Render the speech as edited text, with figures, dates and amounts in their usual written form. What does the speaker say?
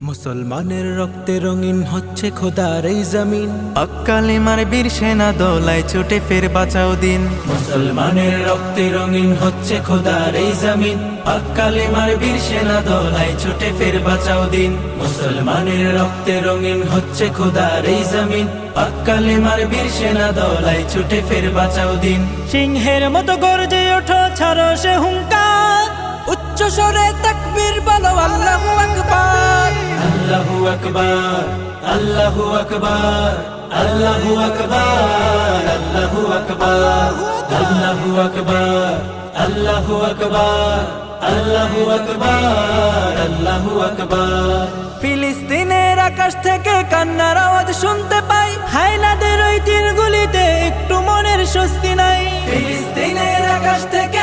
মুসলমানের রক্তে রঙিন হচ্ছে খোদার এই জমিন। কালিমার বীর সেনা দোলায় ছুটে ফের বাঁচাও দিন। মুসলমানের রক্তে রঙিন হচ্ছে খোদার এই জমিন। কালিমার বীর সেনা দোলায় ছুটে ফের বাঁচাও দিন। মুসলমানের রক্তে রঙিন হচ্ছে খোদার এই জমিন। কালিমার বীর সেনা দোলায় ছুটে ফের বাঁচাও দিন। সিংহের মতো গর্জে ওঠো, ছাড়ো সে হুঙ্কার, উচ্চ স্বরে তাকবীর বলো আল্লাহু আকবার। আল্লাহু আকবার, আল্লাহু আকবার, আল্লাহু আকবার, আল্লাহু আকবার, আল্লাহু আকবার, আল্লাহু আকবার, আল্লাহু আকবার, আল্লাহু আকবার। ফিলিস্তিনের আকাশ থেকে কান্নার আওয়াজ শুনতে পাই, হায়নাদের ওই তীরগুলিতে একটু মনের স্বস্তি নাই। ফিলিস্তিনের আকাশ থেকে